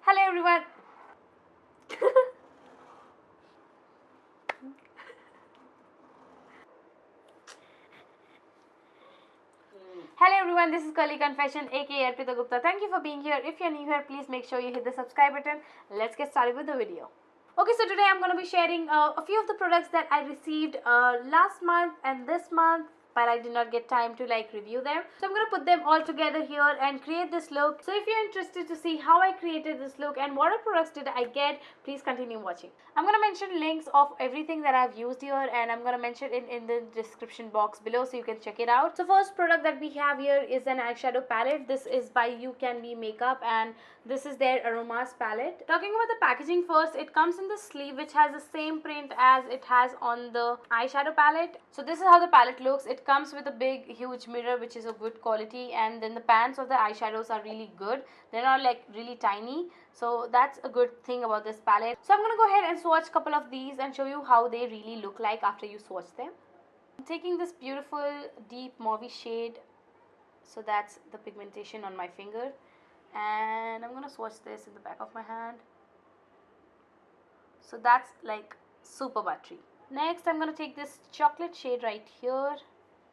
Hello everyone. Hello everyone, this is Kali Confession aka Arpita Gupta. Thank you for being here. If you're new here, please make sure you hit the subscribe button. Let's get started with the video. Okay, so today I'm going to be sharing a few of the products that I received last month and this month, but I did not get time to review them. So I'm going to put them all together here and create this look. So if you're interested to see how I created this look and what products did I get, please continue watching. I'm going to mention links of everything that I've used here, and I'm going to mention it in the description box below so you can check it out. So first product that we have here is an eyeshadow palette. This is by UCANBE makeup and this is their Aromas palette. Talking about the packaging first, it comes in the sleeve which has the same print as it has on the eyeshadow palette. So this is how the palette looks. It comes with a big huge mirror which is of good quality, and then the pans of the eyeshadows are really good. They're not really tiny, so that's a good thing about this palette. So I'm gonna go ahead and swatch a couple of these and show you how they really look like after you swatch them. I'm taking this beautiful deep mauve shade, so that's the pigmentation on my finger, and I'm gonna swatch this in the back of my hand. So that's super buttery. Next I'm gonna take this chocolate shade right here,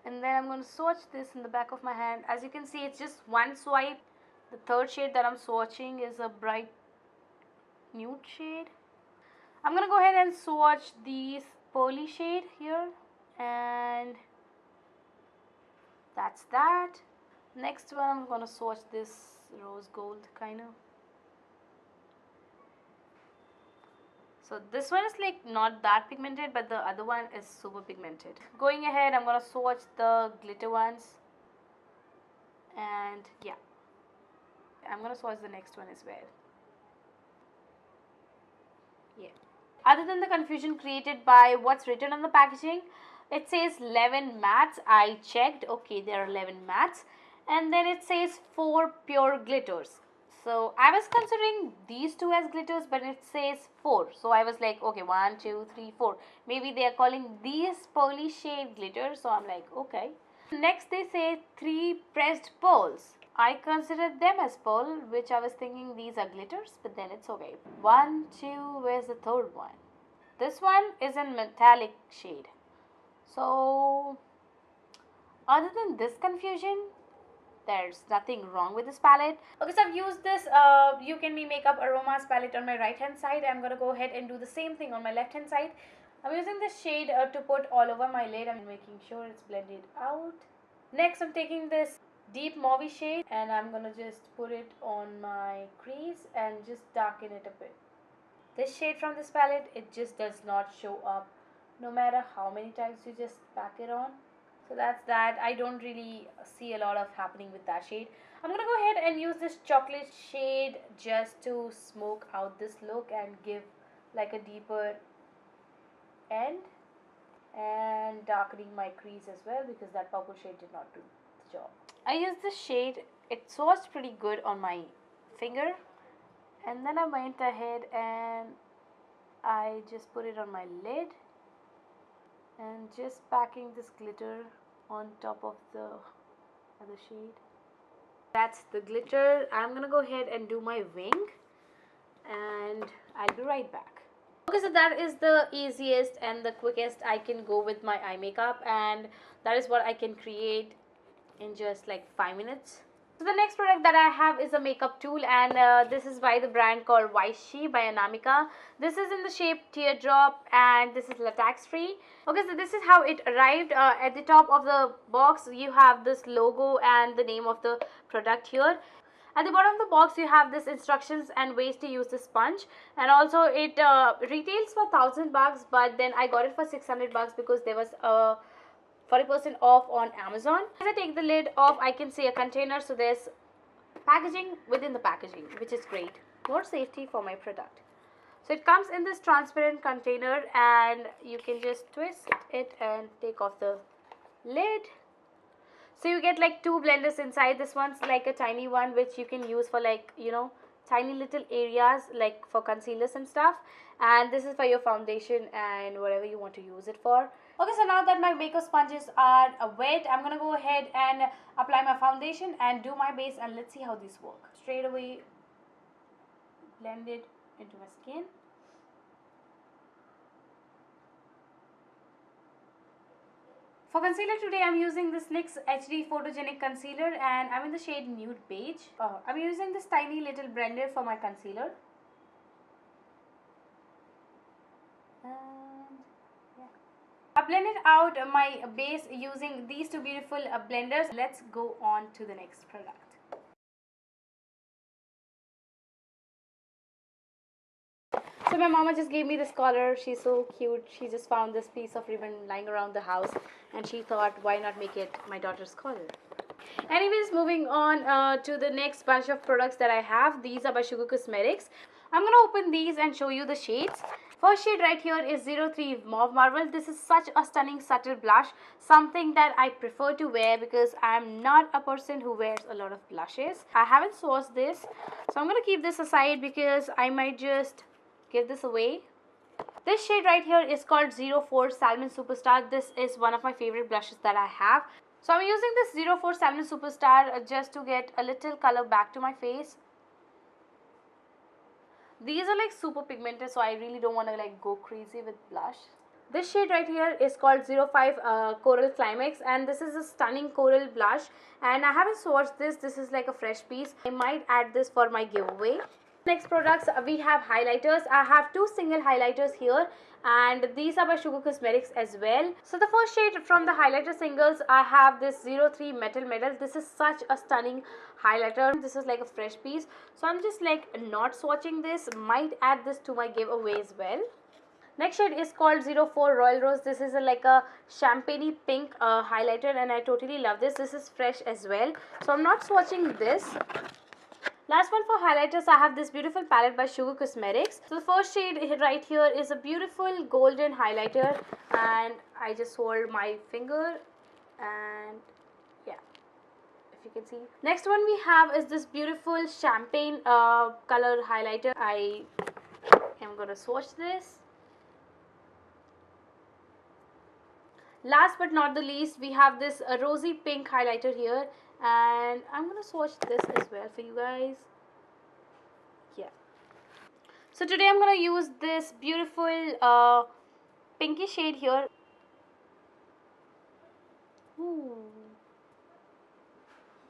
and then I'm gonna swatch this in the back of my hand. As you can see, it's just one swipe. The third shade that I'm swatching is a bright nude shade. I'm gonna go ahead and swatch this pearly shade here, and that's that. Next one, I'm gonna swatch this rose gold kind of. So this one is not that pigmented, but the other one is super pigmented. Going ahead, I'm gonna swatch the glitter ones, and yeah, I'm gonna swatch the next one as well. Yeah. Other than the confusion created by what's written on the packaging, it says 11 mattes. I checked, okay, there are 11 mattes, and then it says 4 pure glitters. So I was considering these two as glitters, but it says 4. So I was like, okay, 1, 2, 3, 4. Maybe they are calling these pearly shade glitters. So I'm like, okay. Next they say 3 pressed pearls. I considered them as pearl, which I was thinking these are glitters, but then it's okay. 1, 2, where's the third one? This one is in metallic shade. So other than this confusion, there's nothing wrong with this palette. Okay, so I've used this UCANBE Makeup Aromas palette on my right hand side. I'm going to go ahead and do the same thing on my left hand side. I'm using this shade to put all over my lid. I'm making sure it's blended out. Next, I'm taking this deep mauve shade and I'm going to just put it on my crease and just darken it a bit. This shade from this palette, it just does not show up no matter how many times you just pack it on. So that's that. I don't really see a lot of happening with that shade. I'm gonna go ahead and use this chocolate shade just to smoke out this look and give a deeper end, and darkening my crease as well because that purple shade did not do the job. I used this shade. It swatched pretty good on my finger, and then I went ahead and I just put it on my lid and just packing this glitter on top of the other shade. That's the glitter. I'm gonna go ahead and do my wing and I'll be right back. Okay, so that is the easiest and the quickest I can go with my eye makeup, and that is what I can create in just 5 minutes. So the next product that I have is a makeup tool, and this is by the brand called Vichy by Anamika. This is in the shape teardrop and this is latex free. Okay, so this is how it arrived. At the top of the box you have this logo and the name of the product here. At the bottom of the box you have this instructions and ways to use the sponge, and also it retails for 1,000 bucks, but then I got it for 600 bucks because there was a 40% off on Amazon. As I take the lid off, I can see a container, so there's packaging within the packaging, which is great. More safety for my product. So it comes in this transparent container and you can just twist it and take off the lid. So you get 2 blenders inside. This one's a tiny one which you can use for tiny little areas for concealers and stuff, and this is for your foundation and whatever you want to use it for. Okay, so now that my makeup sponges are wet, I'm gonna go ahead and apply my foundation and do my base, and let's see how these work. Straight away blend it into my skin. For concealer today, I'm using this NYX HD Photogenic Concealer and I'm in the shade Nude Beige. I'm using this tiny little blender for my concealer. And yeah. I blended out my base using these two beautiful blenders. Let's go on to the next product. So my mama just gave me this collar. She's so cute. She just found this piece of ribbon lying around the house and she thought, why not make it my daughter's collar? Anyways, moving on to the next bunch of products that I have. These are by Sugar Cosmetics. I'm going to open these and show you the shades. First shade right here is 03 Mauve Marble. This is such a stunning subtle blush. Something that I prefer to wear because I'm not a person who wears a lot of blushes. I haven't swatched this. So I'm going to keep this aside because I might just give this away. This shade right here is called 04 Salmon Superstar. This is one of my favorite blushes that I have. So I'm using this 04 Salmon Superstar just to get a little color back to my face. These are like super pigmented, so I really don't want to like go crazy with blush. This shade right here is called 05 Coral Climax and this is a stunning coral blush and I haven't swatched this. This is like a fresh piece. I might add this for my giveaway. Next products, we have highlighters. I have two single highlighters here and these are by Sugar Cosmetics as well. So the first shade from the highlighter singles, I have this 03 Metal. This is such a stunning highlighter. This is like a fresh piece. So I'm just like not swatching this. Might add this to my giveaway as well. Next shade is called 04 Royal Rose. This is like a champagne pink highlighter and I totally love this. This is fresh as well. So I'm not swatching this. Last one for highlighters, I have this beautiful palette by Sugar Cosmetics. So the first shade right here is a beautiful golden highlighter and I just hold my finger and yeah, if you can see. Next one we have is this beautiful champagne color highlighter. I am going to swatch this. Last but not the least, we have this rosy pink highlighter here and I'm going to swatch this as well for you guys. Yeah. So today I'm going to use this beautiful pinky shade here. Ooh.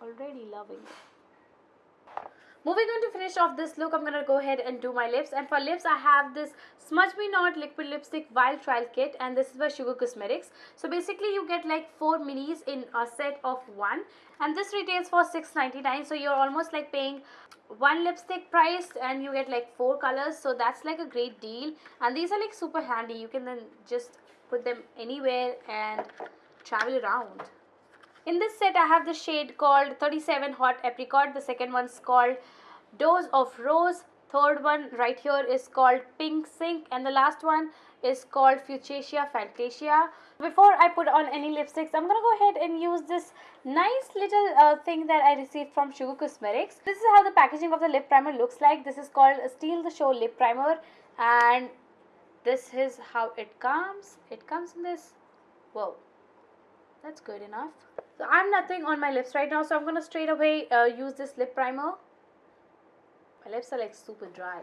Already loving it. Moving on to finish off this look, I'm going to go ahead and do my lips. And for lips, I have this Smudge Me Not Liquid Lipstick Vial Trial Kit. And this is by Sugar Cosmetics. So basically, you get like 4 minis in a set of 1. And this retails for $6.99. So you're almost like paying 1 lipstick price and you get like 4 colors. So that's like a great deal. And these are like super handy. You can then just put them anywhere and travel around. In this set, I have the shade called 37 Hot Apricot. The second one's called Dose of Rose. Third one right here is called Pink Sink. And the last one is called Fuchsia Fantasia. Before I put on any lipsticks, I'm going to go ahead and use this nice little thing that I received from Sugar Cosmetics. This is how the packaging of the lip primer looks like. This is called Steal the Show Lip Primer. And this is how it comes. It comes in this. Whoa. That's good enough. So I'm nothing on my lips right now, so I'm going to straight away use this lip primer. My lips are like super dry.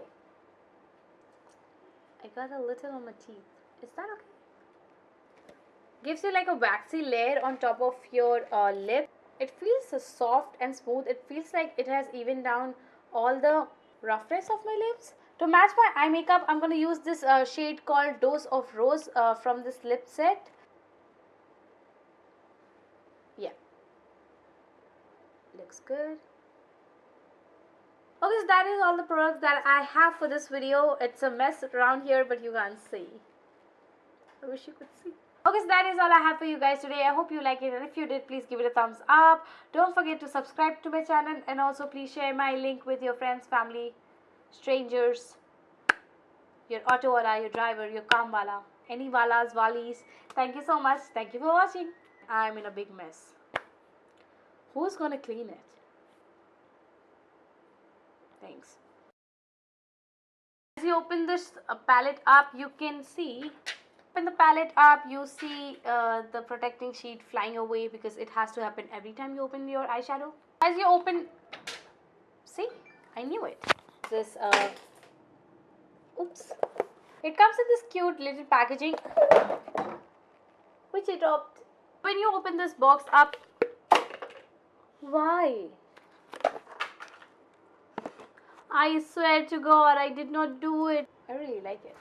I got a little on my teeth. Is that okay? Gives you like a waxy layer on top of your lip. It feels so soft and smooth. It feels like it has evened down all the roughness of my lips. To match my eye makeup, I'm going to use this shade called Dose of Rose from this lip set. Yeah, looks good. Okay, so that is all the products that I have for this video. It's a mess around here, but you can't see. I wish you could see. Okay, so that is all I have for you guys today. I hope you like it, and if you did, please give it a thumbs up. Don't forget to subscribe to my channel, and also please share my link with your friends, family, strangers, your auto wala, your driver, your kaam wala, any walas, walis. Thank you so much. Thank you for watching. I'm in a big mess. Who's gonna clean it? Thanks. As you open this palette up, you can see, open the palette up, you see the protecting sheet flying away because it has to happen every time you open your eyeshadow. As you open, see, I knew it. This Oops. It comes in this cute little packaging, which I dropped. When you open this box up, why? I swear to God, I did not do it. I really like it.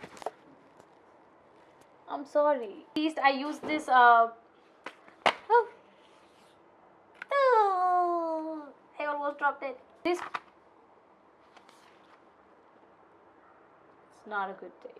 I'm sorry. At least I use this. Oh. Oh, I almost dropped it. This. It's not a good day.